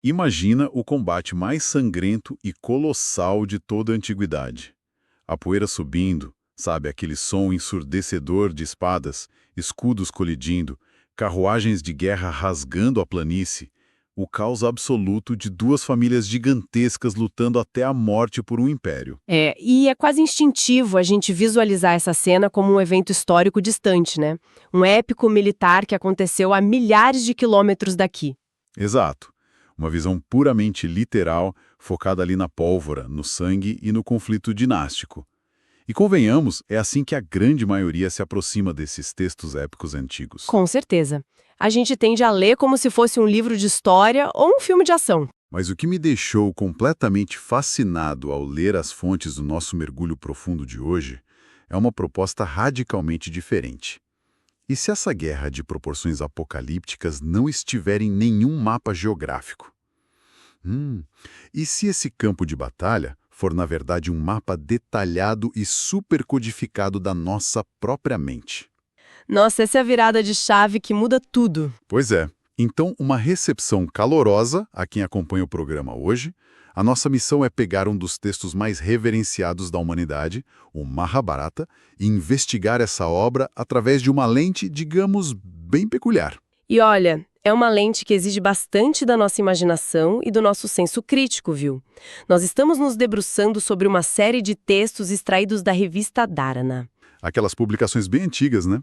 Imagina o combate mais sangrento e colossal de toda a antiguidade. A poeira subindo, sabe, aquele som ensurdecedor de espadas, escudos colidindo, carruagens de guerra rasgando a planície, o caos absoluto de duas famílias gigantescas lutando até a morte por um império. E é quase instintivo a gente visualizar essa cena como um evento histórico distante, né? Um épico militar que aconteceu a milhares de quilômetros daqui. Exato. Uma visão puramente literal, focada ali na pólvora, no sangue e no conflito dinástico. E convenhamos, é assim que a grande maioria se aproxima desses textos épicos antigos. Com certeza. A gente tende a ler como se fosse um livro de história ou um filme de ação. Mas o que me deixou completamente fascinado ao ler as fontes do nosso mergulho profundo de hoje é uma proposta radicalmente diferente. E se essa guerra de proporções apocalípticas não estiver em nenhum mapa geográfico? E se esse campo de batalha for, na verdade, um mapa detalhado e supercodificado da nossa própria mente? Nossa, essa é a virada de chave que muda tudo. Pois é. Então, uma recepção calorosa a quem acompanha o programa hoje. A nossa missão é pegar um dos textos mais reverenciados da humanidade, o Mahabharata, e investigar essa obra através de uma lente, digamos, bem peculiar. E olha, é uma lente que exige bastante da nossa imaginação e do nosso senso crítico, viu? Nós estamos nos debruçando sobre uma série de textos extraídos da revista Dharana. Aquelas publicações bem antigas, né?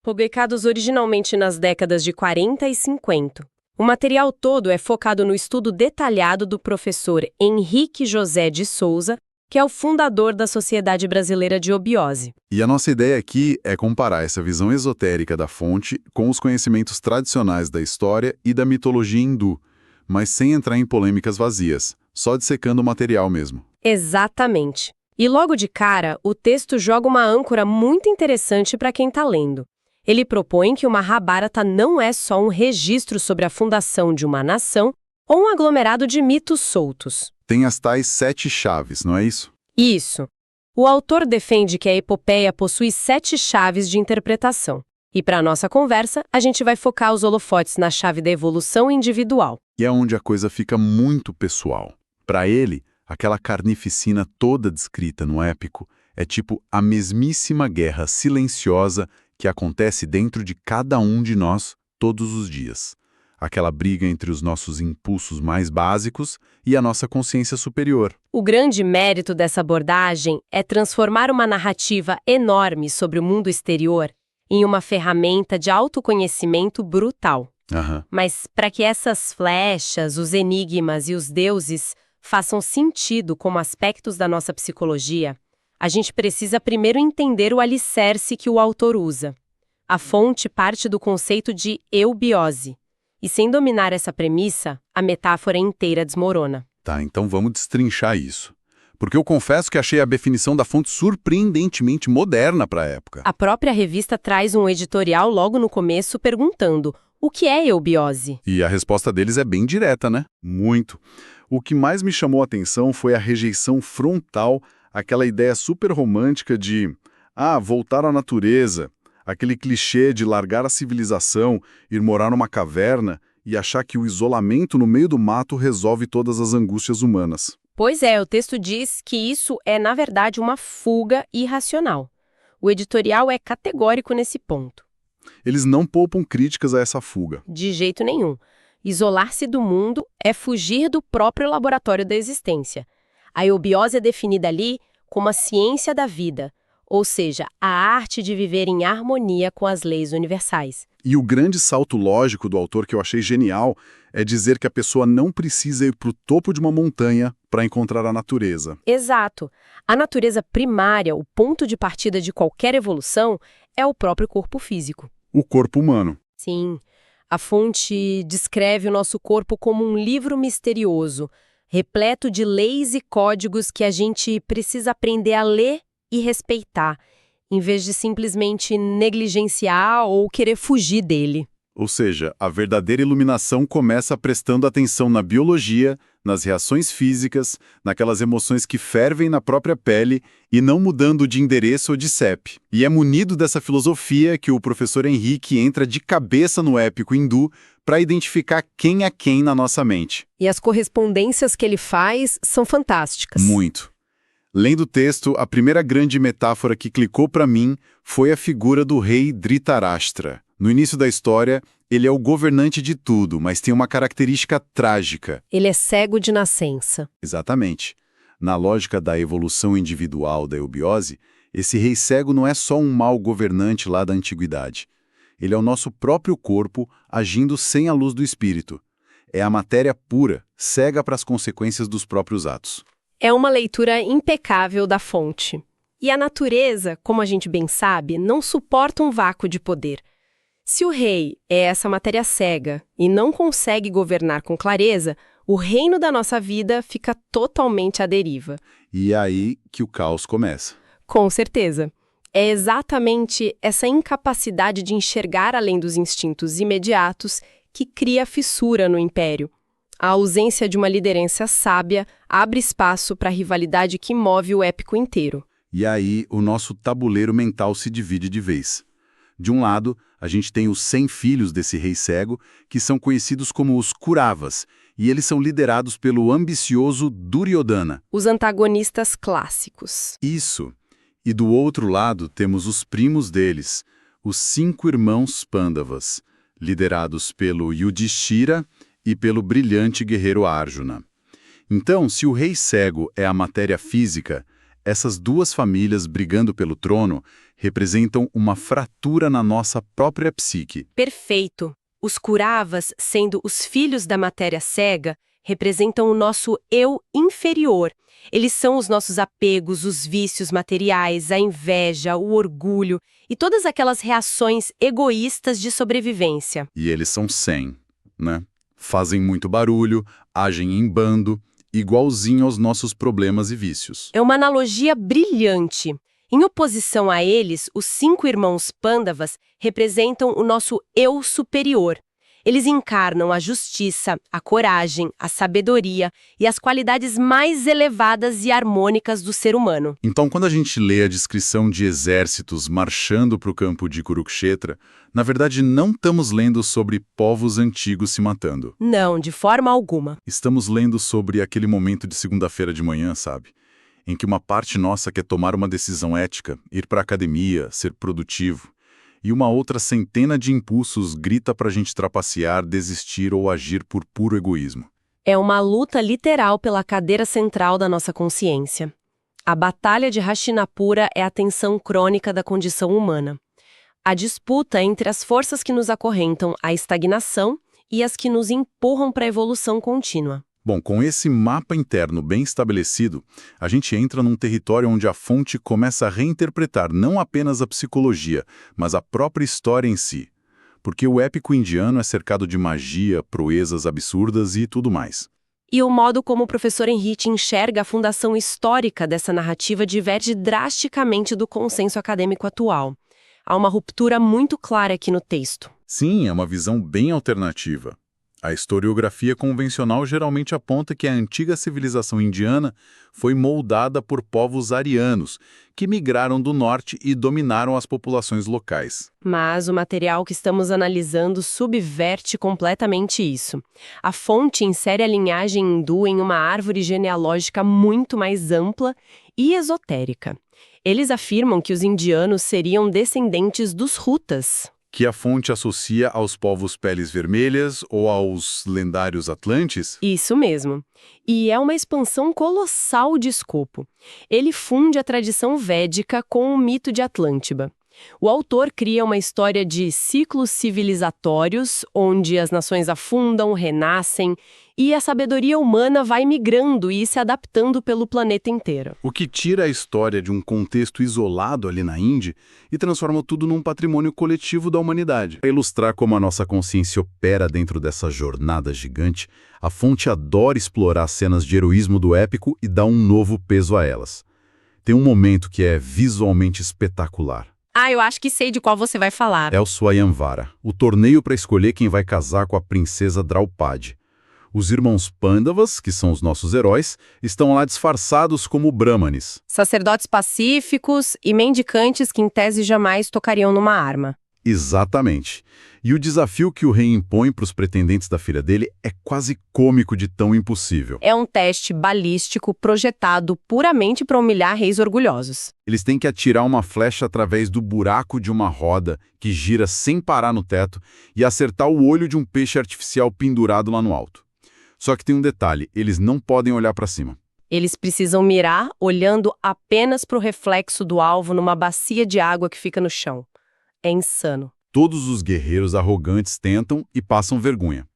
Publicados originalmente nas décadas de 40 e 50. O material todo é focado no estudo detalhado do professor Henrique José de Souza, que é o fundador da Sociedade Brasileira de Obiose. E a nossa ideia aqui é comparar essa visão esotérica da fonte com os conhecimentos tradicionais da história e da mitologia hindu, mas sem entrar em polêmicas vazias, só dissecando o material mesmo. Exatamente. E logo de cara, o texto joga uma âncora muito interessante para quem está lendo. Ele propõe que o Mahabharata não é só um registro sobre a fundação de uma nação ou um aglomerado de mitos soltos. Tem as tais 7 chaves, não é isso? Isso. O autor defende que a epopeia possui 7 chaves de interpretação. E para a nossa conversa, a gente vai focar os holofotes na chave da evolução individual. E é onde a coisa fica muito pessoal. Para ele, aquela carnificina toda descrita no épico é tipo a mesmíssima guerra silenciosa que acontece dentro de cada um de nós todos os dias. Aquela briga entre os nossos impulsos mais básicos e a nossa consciência superior. O grande mérito dessa abordagem é transformar uma narrativa enorme sobre o mundo exterior em uma ferramenta de autoconhecimento brutal. Mas para que essas flechas, os enigmas e os deuses façam sentido como aspectos da nossa psicologia, a gente precisa primeiro entender o alicerce que o autor usa. A fonte parte do conceito de eubiose. E sem dominar essa premissa, a metáfora inteira desmorona. Tá, então vamos destrinchar isso. Porque eu confesso que achei a definição da fonte surpreendentemente moderna para a época. A própria revista traz um editorial logo no começo perguntando: o que é eubiose? E a resposta deles é bem direta, né? Muito. O que mais me chamou a atenção foi a rejeição frontal àquela ideia super romântica de voltar à natureza, aquele clichê de largar a civilização, ir morar numa caverna e achar que o isolamento no meio do mato resolve todas as angústias humanas. Pois é, o texto diz que isso é, na verdade, uma fuga irracional. O editorial é categórico nesse ponto. Eles não poupam críticas a essa fuga. De jeito nenhum. Isolar-se do mundo é fugir do próprio laboratório da existência. A eubiose é definida ali como a ciência da vida, ou seja, a arte de viver em harmonia com as leis universais. E o grande salto lógico do autor que eu achei genial é dizer que a pessoa não precisa ir para o topo de uma montanha para encontrar a natureza. Exato. A natureza primária, o ponto de partida de qualquer evolução, é o próprio corpo físico. O corpo humano. Sim. A fonte descreve o nosso corpo como um livro misterioso, repleto de leis e códigos que a gente precisa aprender a ler e respeitar, em vez de simplesmente negligenciar ou querer fugir dele. Ou seja, a verdadeira iluminação começa prestando atenção na biologia, nas reações físicas, naquelas emoções que fervem na própria pele e não mudando de endereço ou de CEP. E é munido dessa filosofia que o professor Henrique entra de cabeça no épico hindu para identificar quem é quem na nossa mente. E as correspondências que ele faz são fantásticas. Muito. Lendo o texto, a primeira grande metáfora que clicou para mim foi a figura do rei Dhritarashtra. No início da história, ele é o governante de tudo, mas tem uma característica trágica. Ele é cego de nascença. Exatamente. Na lógica da evolução individual da eubiose, esse rei cego não é só um mau governante lá da antiguidade. Ele é o nosso próprio corpo agindo sem a luz do espírito. É a matéria pura, cega para as consequências dos próprios atos. É uma leitura impecável da fonte. E a natureza, como a gente bem sabe, não suporta um vácuo de poder. Se o rei é essa matéria cega e não consegue governar com clareza, o reino da nossa vida fica totalmente à deriva. E é aí que o caos começa. Com certeza. É exatamente essa incapacidade de enxergar além dos instintos imediatos que cria fissura no império. A ausência de uma liderança sábia abre espaço para a rivalidade que move o épico inteiro. E aí o nosso tabuleiro mental se divide de vez. De um lado, a gente tem os 100 filhos desse rei cego, que são conhecidos como os Kauravas, e eles são liderados pelo ambicioso Duryodhana. Os antagonistas clássicos. Isso. E do outro lado temos os primos deles, os 5 irmãos Pandavas, liderados pelo Yudhishthira e pelo brilhante guerreiro Arjuna. Então, se o rei cego é a matéria física, essas duas famílias brigando pelo trono representam uma fratura na nossa própria psique. Perfeito. Os Kauravas, sendo os filhos da matéria cega, representam o nosso eu inferior. Eles são os nossos apegos, os vícios materiais, a inveja, o orgulho e todas aquelas reações egoístas de sobrevivência. E eles são 100, né? Fazem muito barulho, agem em bando, igualzinho aos nossos problemas e vícios. É uma analogia brilhante. Em oposição a eles, os 5 irmãos Pandavas representam o nosso eu superior. Eles encarnam a justiça, a coragem, a sabedoria e as qualidades mais elevadas e harmônicas do ser humano. Então, quando a gente lê a descrição de exércitos marchando para o campo de Kurukshetra, na verdade não estamos lendo sobre povos antigos se matando. Não, de forma alguma. Estamos lendo sobre aquele momento de segunda-feira de manhã, sabe? Em que uma parte nossa quer tomar uma decisão ética, ir para a academia, ser produtivo. E uma outra centena de impulsos grita para a gente trapacear, desistir ou agir por puro egoísmo. É uma luta literal pela cadeira central da nossa consciência. A batalha de Hastinapura é a tensão crônica da condição humana. A disputa entre as forças que nos acorrentam à estagnação e as que nos empurram para a evolução contínua. Bom, com esse mapa interno bem estabelecido, a gente entra num território onde a fonte começa a reinterpretar não apenas a psicologia, mas a própria história em si. Porque o épico indiano é cercado de magia, proezas absurdas e tudo mais. E o modo como o professor Henrique enxerga a fundação histórica dessa narrativa diverge drasticamente do consenso acadêmico atual. Há uma ruptura muito clara aqui no texto. Sim, é uma visão bem alternativa. A historiografia convencional geralmente aponta que a antiga civilização indiana foi moldada por povos arianos, que migraram do norte e dominaram as populações locais. Mas o material que estamos analisando subverte completamente isso. A fonte insere a linhagem hindu em uma árvore genealógica muito mais ampla e esotérica. Eles afirmam que os indianos seriam descendentes dos Hutas, que a fonte associa aos povos peles vermelhas ou aos lendários Atlantes? Isso mesmo. E é uma expansão colossal de escopo. Ele funde a tradição védica com o mito de Atlântida. O autor cria uma história de ciclos civilizatórios, onde as nações afundam, renascem, e a sabedoria humana vai migrando e se adaptando pelo planeta inteiro. O que tira a história de um contexto isolado ali na Índia e transforma tudo num patrimônio coletivo da humanidade. Para ilustrar como a nossa consciência opera dentro dessa jornada gigante, a fonte adora explorar cenas de heroísmo do épico e dá um novo peso a elas. Tem um momento que é visualmente espetacular. Ah, eu acho que sei de qual você vai falar. É o Swayamvara, o torneio para escolher quem vai casar com a princesa Draupadi. Os irmãos Pandavas, que são os nossos heróis, estão lá disfarçados como Brahmanes. Sacerdotes pacíficos e mendicantes que em tese jamais tocariam numa arma. Exatamente. E o desafio que o rei impõe para os pretendentes da filha dele é quase cômico de tão impossível. É um teste balístico projetado puramente para humilhar reis orgulhosos. Eles têm que atirar uma flecha através do buraco de uma roda que gira sem parar no teto e acertar o olho de um peixe artificial pendurado lá no alto. Só que tem um detalhe, eles não podem olhar para cima. Eles precisam mirar olhando apenas para o reflexo do alvo numa bacia de água que fica no chão. É insano. Todos os guerreiros arrogantes tentam e passam vergonha.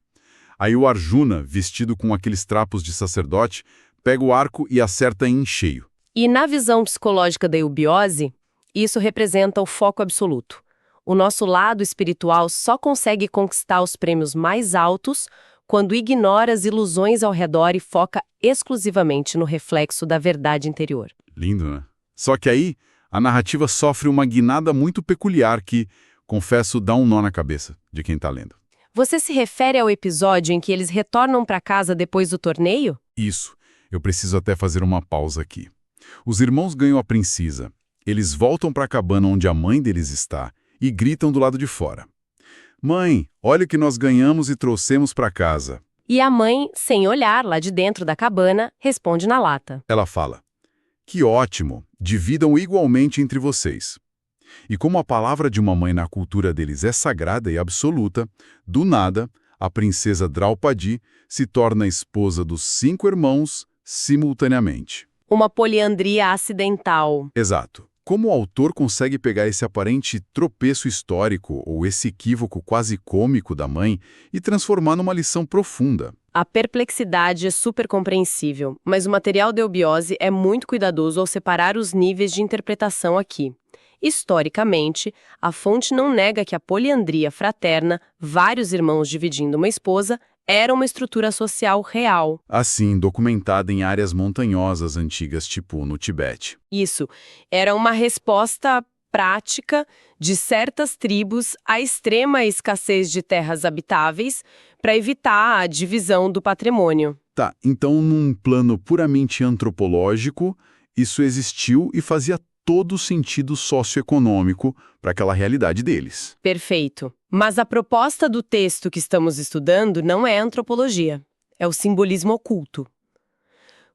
Aí o Arjuna, vestido com aqueles trapos de sacerdote, pega o arco e acerta em cheio. E na visão psicológica da eubiose, isso representa o foco absoluto. O nosso lado espiritual só consegue conquistar os prêmios mais altos quando ignora as ilusões ao redor e foca exclusivamente no reflexo da verdade interior. Lindo, né? Só que aí, a narrativa sofre uma guinada muito peculiar que, confesso, dá um nó na cabeça de quem tá lendo. Você se refere ao episódio em que eles retornam para casa depois do torneio? Isso. Eu preciso até fazer uma pausa aqui. Os irmãos ganham a princesa. Eles voltam para a cabana onde a mãe deles está e gritam do lado de fora. Mãe, olha o que nós ganhamos e trouxemos para casa. E a mãe, sem olhar lá de dentro da cabana, responde na lata. Ela fala, que ótimo, dividam igualmente entre vocês. E como a palavra de uma mãe na cultura deles é sagrada e absoluta, do nada, a princesa Draupadi se torna esposa dos 5 irmãos simultaneamente. Uma poliandria acidental. Exato. Como o autor consegue pegar esse aparente tropeço histórico ou esse equívoco quase cômico da mãe e transformar numa lição profunda? A perplexidade é super compreensível, mas o material da eubiose é muito cuidadoso ao separar os níveis de interpretação aqui. Historicamente, a fonte não nega que a poliandria fraterna, vários irmãos dividindo uma esposa, era uma estrutura social real. Assim, documentada em áreas montanhosas antigas, tipo no Tibete. Isso, era uma resposta prática de certas tribos à extrema escassez de terras habitáveis para evitar a divisão do patrimônio. Tá, então num plano puramente antropológico, isso existiu e fazia todo o sentido socioeconômico para aquela realidade deles. Perfeito. Mas a proposta do texto que estamos estudando não é antropologia, é o simbolismo oculto.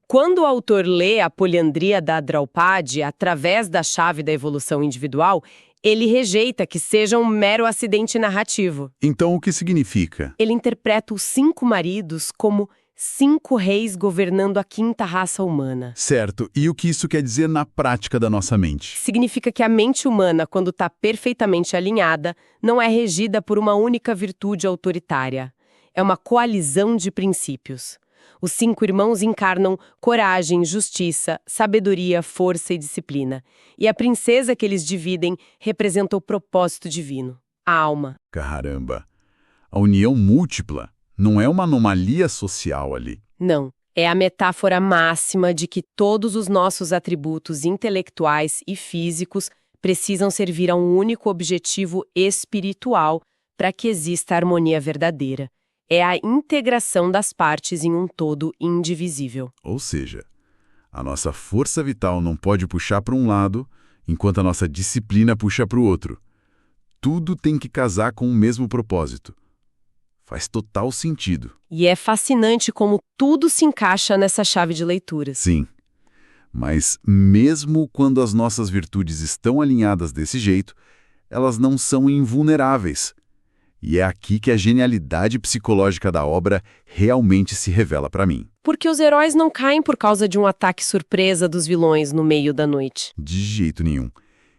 Quando o autor lê a poliandria da Draupadi através da chave da evolução individual, ele rejeita que seja um mero acidente narrativo. Então o que significa? Ele interpreta os 5 maridos como 5 reis governando a 5ª raça humana. Certo. E o que isso quer dizer na prática da nossa mente? Significa que a mente humana, quando está perfeitamente alinhada, não é regida por uma única virtude autoritária. É uma coalizão de princípios. Os 5 irmãos encarnam coragem, justiça, sabedoria, força e disciplina. E a princesa que eles dividem representa o propósito divino, a alma. Caramba! A união múltipla não é uma anomalia social ali. Não. É a metáfora máxima de que todos os nossos atributos intelectuais e físicos precisam servir a um único objetivo espiritual para que exista a harmonia verdadeira. É a integração das partes em um todo indivisível. Ou seja, a nossa força vital não pode puxar para um lado, enquanto a nossa disciplina puxa para o outro. Tudo tem que casar com o mesmo propósito. Faz total sentido. E é fascinante como tudo se encaixa nessa chave de leitura. Sim. Mas mesmo quando as nossas virtudes estão alinhadas desse jeito, elas não são invulneráveis. E é aqui que a genialidade psicológica da obra realmente se revela para mim. Porque os heróis não caem por causa de um ataque surpresa dos vilões no meio da noite. De jeito nenhum.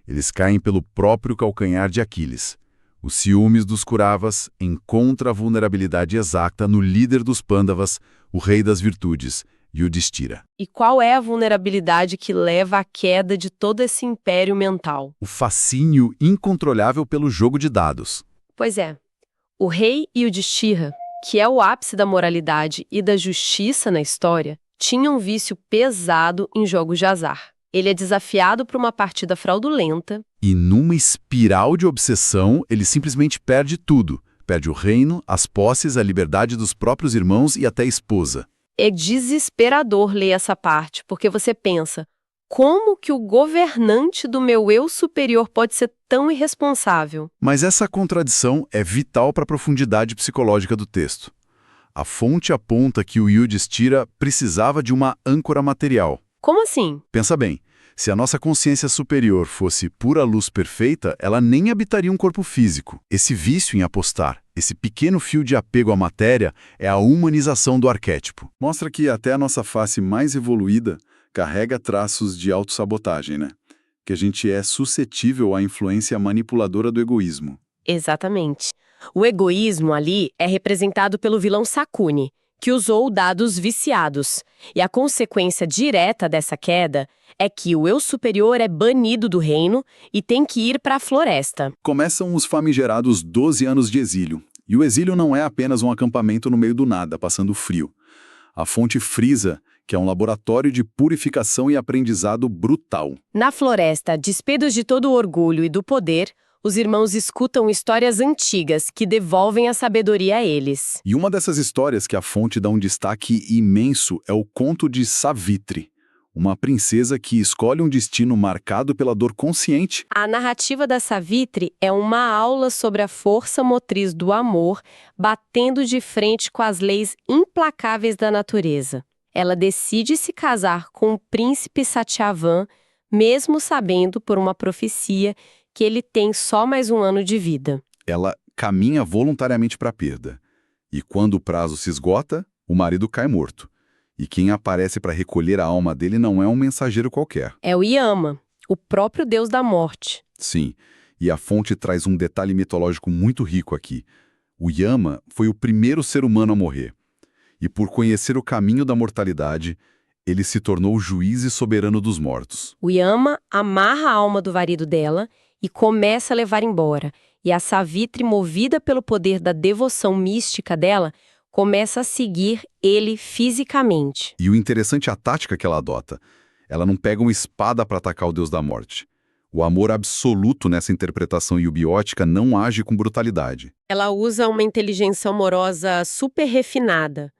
Eles caem pelo próprio calcanhar de Aquiles. Os ciúmes dos Kuravas encontra a vulnerabilidade exata no líder dos Pandavas, o rei das virtudes, Yudhishthira. E qual é a vulnerabilidade que leva à queda de todo esse império mental? O fascínio incontrolável pelo jogo de dados. Pois é. O rei Yudhishthira, que é o ápice da moralidade e da justiça na história, tinha um vício pesado em jogos de azar. Ele é desafiado por uma partida fraudulenta E numa espiral de obsessão, ele simplesmente perde tudo. Perde o reino, as posses, a liberdade dos próprios irmãos e até a esposa. É desesperador ler essa parte, porque você pensa, como que o governante do meu eu superior pode ser tão irresponsável? Mas essa contradição é vital para a profundidade psicológica do texto. A fonte aponta que o Yudhishthira precisava de uma âncora material. Como assim? Pensa bem, se a nossa consciência superior fosse pura luz perfeita, ela nem habitaria um corpo físico. Esse vício em apostar, esse pequeno fio de apego à matéria, é a humanização do arquétipo. Mostra que até a nossa face mais evoluída carrega traços de autossabotagem, né? Que a gente é suscetível à influência manipuladora do egoísmo. Exatamente. O egoísmo ali é representado pelo vilão Sakuni, que usou dados viciados. E a consequência direta dessa queda é que o eu superior é banido do reino e tem que ir para a floresta. Começam os famigerados 12 anos de exílio. E o exílio não é apenas um acampamento no meio do nada, passando frio. A fonte frisa que é um laboratório de purificação e aprendizado brutal. Na floresta, despidos de todo o orgulho e do poder, os irmãos escutam histórias antigas que devolvem a sabedoria a eles. E uma dessas histórias que a fonte dá um destaque imenso é o conto de Savitri, uma princesa que escolhe um destino marcado pela dor consciente. A narrativa da Savitri é uma aula sobre a força motriz do amor batendo de frente com as leis implacáveis da natureza. Ela decide se casar com o príncipe Satyavan, mesmo sabendo por uma profecia que ele tem só mais um ano de vida. Ela caminha voluntariamente para a perda. E quando o prazo se esgota, o marido cai morto. E quem aparece para recolher a alma dele não é um mensageiro qualquer. É o Yama, o próprio deus da morte. Sim, e a fonte traz um detalhe mitológico muito rico aqui. O Yama foi o primeiro ser humano a morrer. E por conhecer o caminho da mortalidade, ele se tornou o juiz e soberano dos mortos. O Yama amarra a alma do marido dela e começa a levar embora. E a Savitri, movida pelo poder da devoção mística dela, começa a seguir ele fisicamente. E o interessante é a tática que ela adota. Ela não pega uma espada para atacar o deus da morte. O amor absoluto nessa interpretação yubiótica não age com brutalidade. Ela usa uma inteligência amorosa super refinada.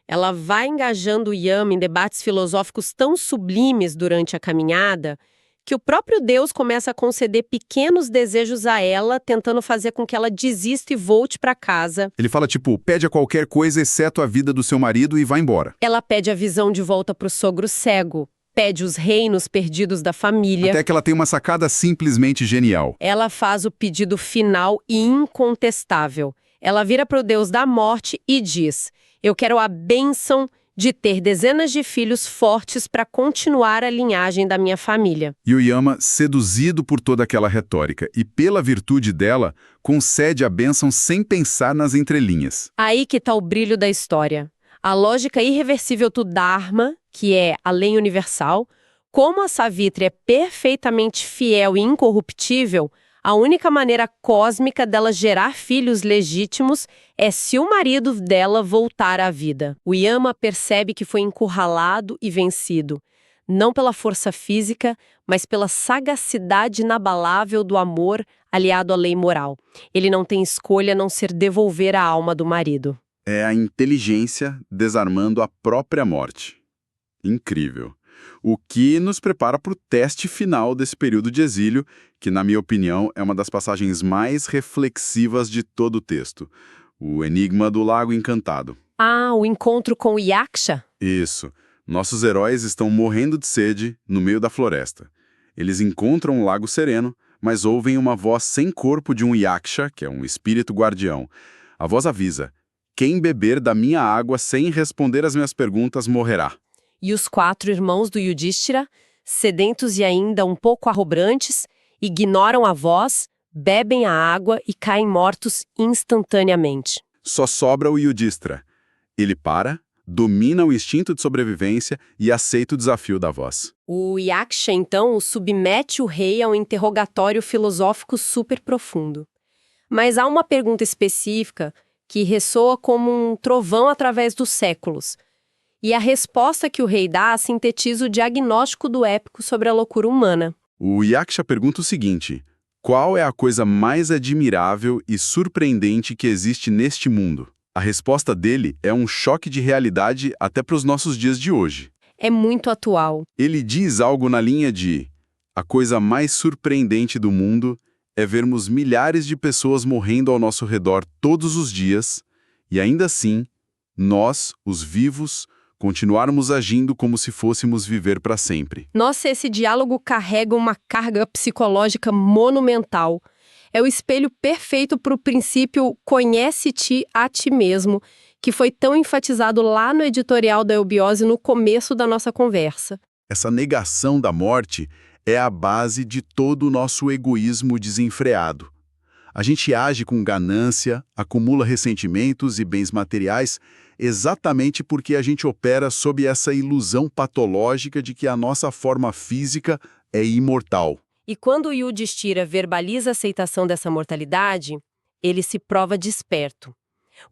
Ela vai engajando o Yama em debates filosóficos tão sublimes durante a caminhada que o próprio Deus começa a conceder pequenos desejos a ela, tentando fazer com que ela desista e volte para casa. Ele fala tipo, pede a qualquer coisa exceto a vida do seu marido e vai embora. Ela pede a visão de volta para o sogro cego, pede os reinos perdidos da família. Até que ela tem uma sacada simplesmente genial. Ela faz o pedido final e incontestável. Ela vira para o Deus da morte e diz: eu quero a bênção de ter dezenas de filhos fortes para continuar a linhagem da minha família. E o Yama, seduzido por toda aquela retórica e pela virtude dela, concede a bênção sem pensar nas entrelinhas. Aí que está o brilho da história. A lógica irreversível do Dharma, que é a lei universal, como a Savitri é perfeitamente fiel e incorruptível, a única maneira cósmica dela gerar filhos legítimos é se o marido dela voltar à vida. O Yama percebe que foi encurralado e vencido, não pela força física, mas pela sagacidade inabalável do amor aliado à lei moral. Ele não tem escolha a não ser devolver a alma do marido. É a inteligência desarmando a própria morte. Incrível. O que nos prepara para o teste final desse período de exílio, que, na minha opinião, é uma das passagens mais reflexivas de todo o texto. O Enigma do Lago Encantado. Ah, o encontro com o Yaksha? Isso. Nossos heróis estão morrendo de sede no meio da floresta. Eles encontram um lago sereno, mas ouvem uma voz sem corpo de um Yaksha, que é um espírito guardião. A voz avisa: quem beber da minha água sem responder às minhas perguntas morrerá. E os 4 irmãos do Yudhishthira, sedentos e ainda um pouco arrogantes, ignoram a voz, bebem a água e caem mortos instantaneamente. Só sobra o Yudhishthira. Ele para, domina o instinto de sobrevivência e aceita o desafio da voz. O Yaksha, então, submete o rei a um interrogatório filosófico super profundo. Mas há uma pergunta específica que ressoa como um trovão através dos séculos. E a resposta que o rei dá sintetiza o diagnóstico do épico sobre a loucura humana. O Yaksha pergunta o seguinte: Qual é a coisa mais admirável e surpreendente que existe neste mundo? A resposta dele é um choque de realidade até para os nossos dias de hoje. É muito atual. Ele diz algo na linha de: a coisa mais surpreendente do mundo é vermos milhares de pessoas morrendo ao nosso redor todos os dias e ainda assim, nós, os vivos, continuarmos agindo como se fôssemos viver para sempre. Nossa, esse diálogo carrega uma carga psicológica monumental. É o espelho perfeito para o princípio conhece-te a ti mesmo, que foi tão enfatizado lá no editorial da Eubiose no começo da nossa conversa. Essa negação da morte é a base de todo o nosso egoísmo desenfreado. A gente age com ganância, acumula ressentimentos e bens materiais exatamente porque a gente opera sob essa ilusão patológica de que a nossa forma física é imortal. E quando o Yudhishthira verbaliza a aceitação dessa mortalidade, ele se prova desperto.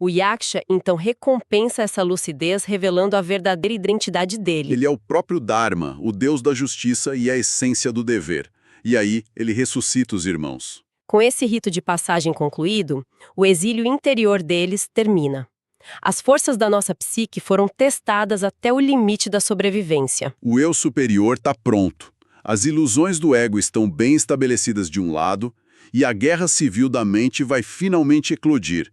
O Yaksha, então, recompensa essa lucidez, revelando a verdadeira identidade dele. Ele é o próprio Dharma, o deus da justiça e a essência do dever. E aí, ele ressuscita os irmãos. Com esse rito de passagem concluído, o exílio interior deles termina. As forças da nossa psique foram testadas até o limite da sobrevivência. O eu superior está pronto. As ilusões do ego estão bem estabelecidas de um lado e a guerra civil da mente vai finalmente eclodir.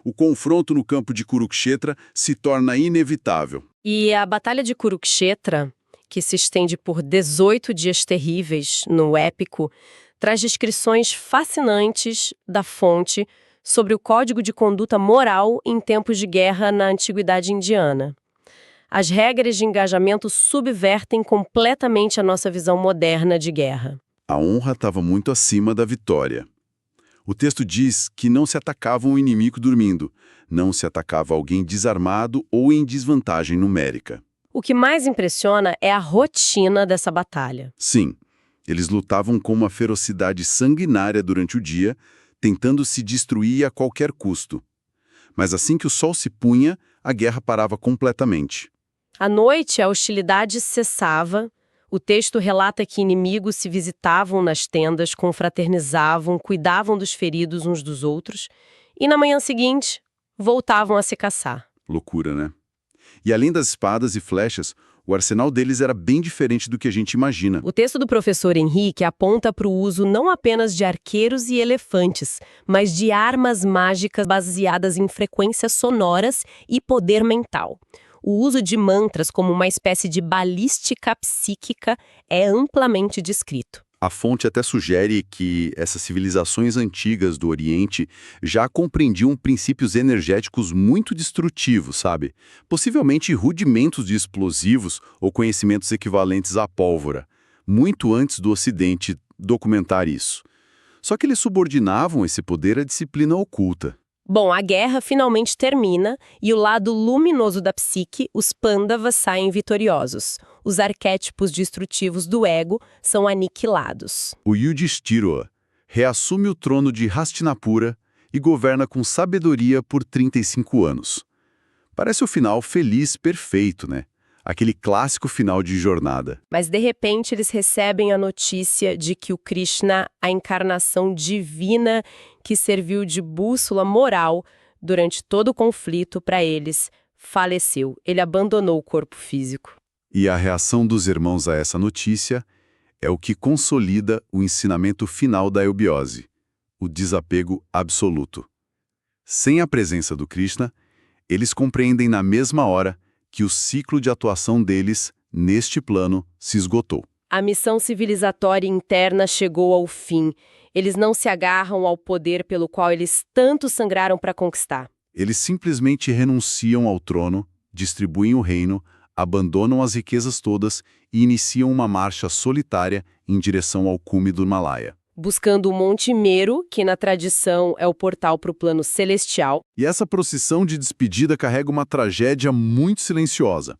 O confronto no campo de Kurukshetra se torna inevitável. E a Batalha de Kurukshetra, que se estende por 18 dias terríveis no épico, traz descrições fascinantes da fonte sobre o código de conduta moral em tempos de guerra na antiguidade indiana. As regras de engajamento subvertem completamente a nossa visão moderna de guerra. A honra estava muito acima da vitória. O texto diz que não se atacava um inimigo dormindo, não se atacava alguém desarmado ou em desvantagem numérica. O que mais impressiona é a rotina dessa batalha. Sim, eles lutavam com uma ferocidade sanguinária durante o dia, tentando se destruir a qualquer custo. Mas assim que o sol se punha, a guerra parava completamente. À noite, a hostilidade cessava. O texto relata que inimigos se visitavam nas tendas, confraternizavam, cuidavam dos feridos uns dos outros, e na manhã seguinte, voltavam a se caçar. Loucura, né? E além das espadas e flechas, o arsenal deles era bem diferente do que a gente imagina. O texto do professor Henrique aponta para o uso não apenas de arqueiros e elefantes, mas de armas mágicas baseadas em frequências sonoras e poder mental. O uso de mantras como uma espécie de balística psíquica é amplamente descrito. A fonte até sugere que essas civilizações antigas do Oriente já compreendiam princípios energéticos muito destrutivos, sabe? Possivelmente rudimentos de explosivos ou conhecimentos equivalentes à pólvora, muito antes do Ocidente documentar isso. Só que eles subordinavam esse poder à disciplina oculta. Bom, a guerra finalmente termina e o lado luminoso da psique, os Pandavas, saem vitoriosos. Os arquétipos destrutivos do ego são aniquilados. O Yudhishthira reassume o trono de Hastinapura e governa com sabedoria por 35 anos. Parece o final feliz perfeito, né? Aquele clássico final de jornada. Mas, de repente, eles recebem a notícia de que o Krishna, a encarnação divina que serviu de bússola moral durante todo o conflito para eles, faleceu. Ele abandonou o corpo físico. E a reação dos irmãos a essa notícia é o que consolida o ensinamento final da eubiose, o desapego absoluto. Sem a presença do Krishna, eles compreendem na mesma hora que o ciclo de atuação deles, neste plano, se esgotou. A missão civilizatória interna chegou ao fim. Eles não se agarram ao poder pelo qual eles tanto sangraram para conquistar. Eles simplesmente renunciam ao trono, distribuem o reino, abandonam as riquezas todas e iniciam uma marcha solitária em direção ao cume do Himalaia. Buscando o Monte Meru, que na tradição é o portal para o plano celestial. E essa procissão de despedida carrega uma tragédia muito silenciosa.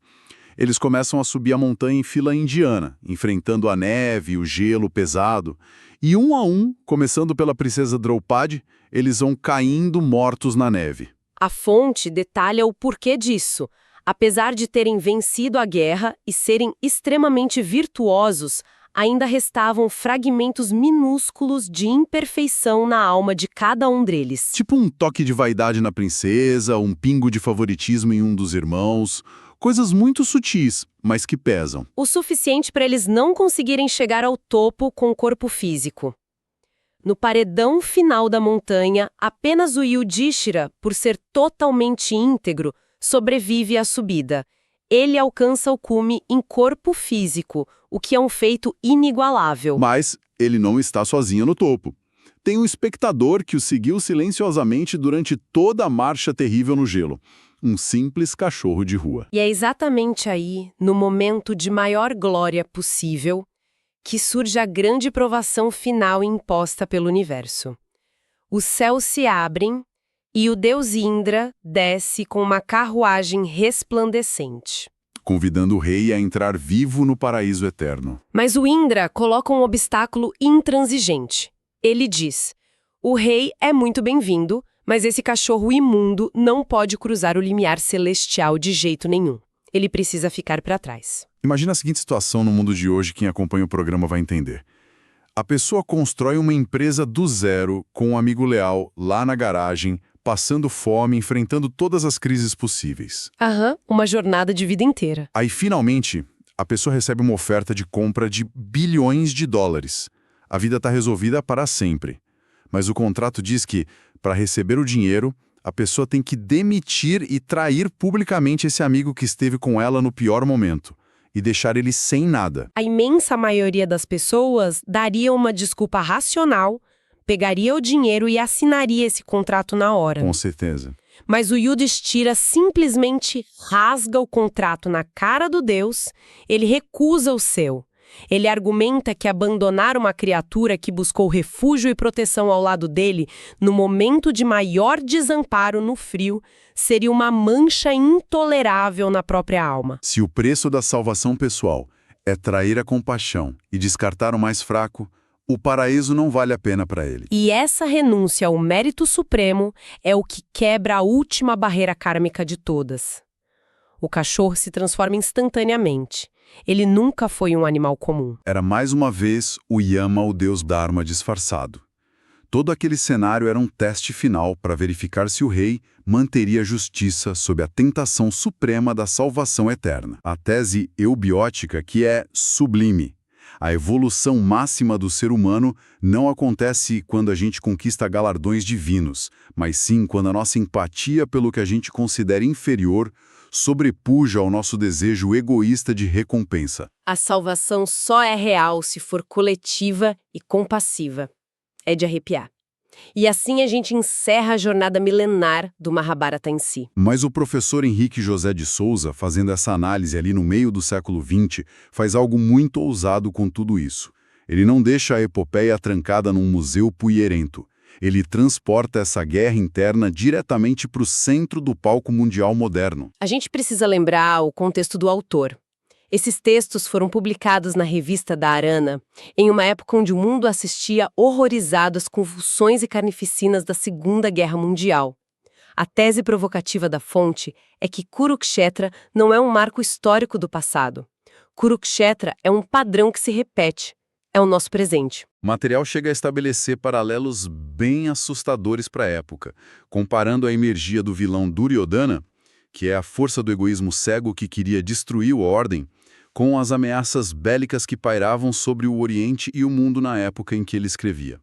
Eles começam a subir a montanha em fila indiana, enfrentando a neve e o gelo pesado. E um a um, começando pela princesa Draupadi, eles vão caindo mortos na neve. A fonte detalha o porquê disso. Apesar de terem vencido a guerra e serem extremamente virtuosos, ainda restavam fragmentos minúsculos de imperfeição na alma de cada um deles. Tipo um toque de vaidade na princesa, um pingo de favoritismo em um dos irmãos. Coisas muito sutis, mas que pesam. O suficiente para eles não conseguirem chegar ao topo com o corpo físico. No paredão final da montanha, apenas o Yudhishthira, por ser totalmente íntegro, sobrevive à subida. Ele alcança o cume em corpo físico, o que é um feito inigualável. Mas ele não está sozinho no topo. Tem um espectador que o seguiu silenciosamente durante toda a marcha terrível no gelo. Um simples cachorro de rua. E é exatamente aí, no momento de maior glória possível, que surge a grande provação final imposta pelo universo. Os céus se abrem e o deus Indra desce com uma carruagem resplandecente, Convidando o rei a entrar vivo no paraíso eterno. Mas o Indra coloca um obstáculo intransigente. Ele diz: o rei é muito bem-vindo, mas esse cachorro imundo não pode cruzar o limiar celestial de jeito nenhum. Ele precisa ficar para trás. Imagina a seguinte situação no mundo de hoje, quem acompanha o programa vai entender. A pessoa constrói uma empresa do zero com um amigo leal lá na garagem, passando fome, enfrentando todas as crises possíveis. Uma jornada de vida inteira. Aí, finalmente, a pessoa recebe uma oferta de compra de bilhões de dólares. A vida está resolvida para sempre. Mas o contrato diz que, para receber o dinheiro, a pessoa tem que demitir e trair publicamente esse amigo que esteve com ela no pior momento e deixar ele sem nada. A imensa maioria das pessoas daria uma desculpa racional, pegaria o dinheiro e assinaria esse contrato na hora. Com certeza. Mas o Yudhishthira simplesmente rasga o contrato na cara do Deus, ele recusa o seu. Ele argumenta que abandonar uma criatura que buscou refúgio e proteção ao lado dele, no momento de maior desamparo no frio, seria uma mancha intolerável na própria alma. Se o preço da salvação pessoal é trair a compaixão e descartar o mais fraco, o paraíso não vale a pena para ele. E essa renúncia ao mérito supremo é o que quebra a última barreira kármica de todas. O cachorro se transforma instantaneamente. Ele nunca foi um animal comum. Era mais uma vez o Yama, o deus Dharma disfarçado. Todo aquele cenário era um teste final para verificar se o rei manteria a justiça sob a tentação suprema da salvação eterna. A tese eubiótica, que é sublime. A evolução máxima do ser humano não acontece quando a gente conquista galardões divinos, mas sim quando a nossa empatia pelo que a gente considera inferior sobrepuja ao nosso desejo egoísta de recompensa. A salvação só é real se for coletiva e compassiva. É de arrepiar. E assim a gente encerra a jornada milenar do Mahabharata em si. Mas o professor Henrique José de Souza, fazendo essa análise ali no meio do século XX, faz algo muito ousado com tudo isso. Ele não deixa a epopeia trancada num museu puierento. Ele transporta essa guerra interna diretamente para o centro do palco mundial moderno. A gente precisa lembrar o contexto do autor. Esses textos foram publicados na revista da Arana, em uma época onde o mundo assistia horrorizado às convulsões e carnificinas da Segunda Guerra Mundial. A tese provocativa da fonte é que Kurukshetra não é um marco histórico do passado. Kurukshetra é um padrão que se repete. É o nosso presente. O material chega a estabelecer paralelos bem assustadores para a época, comparando a energia do vilão Duryodhana, que é a força do egoísmo cego que queria destruir a ordem, com as ameaças bélicas que pairavam sobre o Oriente e o mundo na época em que ele escrevia.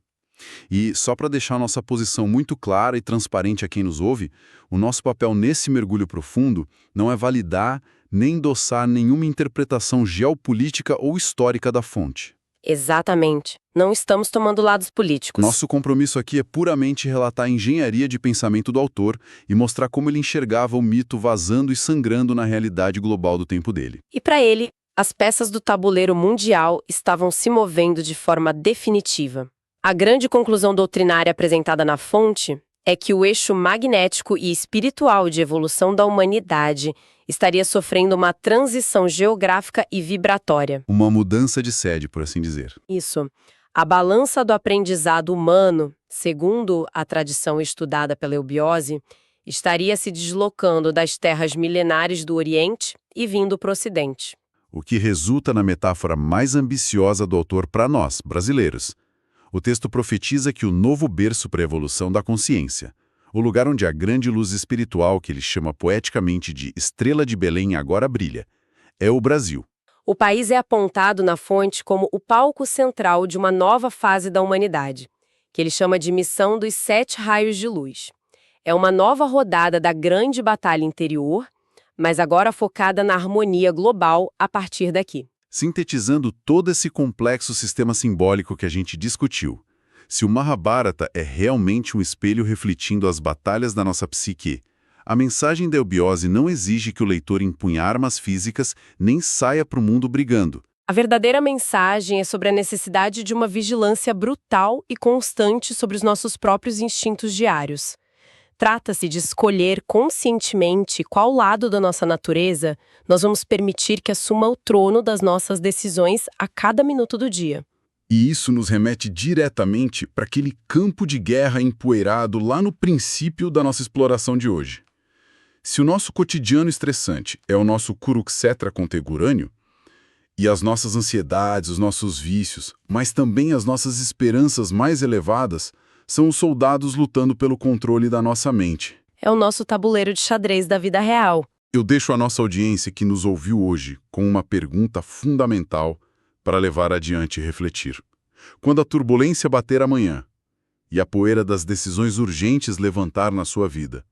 E, só para deixar nossa posição muito clara e transparente a quem nos ouve, o nosso papel nesse mergulho profundo não é validar nem endossar nenhuma interpretação geopolítica ou histórica da fonte. Exatamente. Não estamos tomando lados políticos. Nosso compromisso aqui é puramente relatar a engenharia de pensamento do autor e mostrar como ele enxergava o mito vazando e sangrando na realidade global do tempo dele. E para ele, as peças do tabuleiro mundial estavam se movendo de forma definitiva. A grande conclusão doutrinária apresentada na fonte é que o eixo magnético e espiritual de evolução da humanidade estaria sofrendo uma transição geográfica e vibratória. Uma mudança de sede, por assim dizer. Isso. A balança do aprendizado humano, segundo a tradição estudada pela eubiose, estaria se deslocando das terras milenares do Oriente e vindo para o Ocidente. o que resulta na metáfora mais ambiciosa do autor para nós, brasileiros. O texto profetiza que o novo berço para a evolução da consciência, o lugar onde a grande luz espiritual, que ele chama poeticamente de Estrela de Belém, agora brilha, é o Brasil. O país é apontado na fonte como o palco central de uma nova fase da humanidade, que ele chama de Missão dos 7 Raios de Luz. É uma nova rodada da grande batalha interior, mas agora focada na harmonia global a partir daqui. Sintetizando todo esse complexo sistema simbólico que a gente discutiu, se o Mahabharata é realmente um espelho refletindo as batalhas da nossa psique, a mensagem da eubiose não exige que o leitor empunhe armas físicas nem saia para o mundo brigando. A verdadeira mensagem é sobre a necessidade de uma vigilância brutal e constante sobre os nossos próprios instintos diários. Trata-se de escolher conscientemente qual lado da nossa natureza nós vamos permitir que assuma o trono das nossas decisões a cada minuto do dia. E isso nos remete diretamente para aquele campo de guerra empoeirado lá no princípio da nossa exploração de hoje. Se o nosso cotidiano estressante é o nosso Kurukshetra contemporâneo, e as nossas ansiedades, os nossos vícios, mas também as nossas esperanças mais elevadas, são os soldados lutando pelo controle da nossa mente. É o nosso tabuleiro de xadrez da vida real. Eu deixo a nossa audiência que nos ouviu hoje com uma pergunta fundamental para levar adiante e refletir. Quando a turbulência bater amanhã e a poeira das decisões urgentes levantar na sua vida,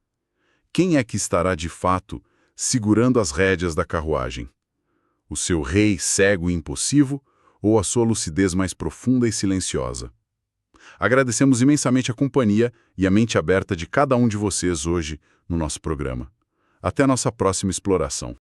quem é que estará de fato segurando as rédeas da carruagem? O seu rei cego e impulsivo ou a sua lucidez mais profunda e silenciosa? Agradecemos imensamente a companhia e a mente aberta de cada um de vocês hoje no nosso programa. Até a nossa próxima exploração.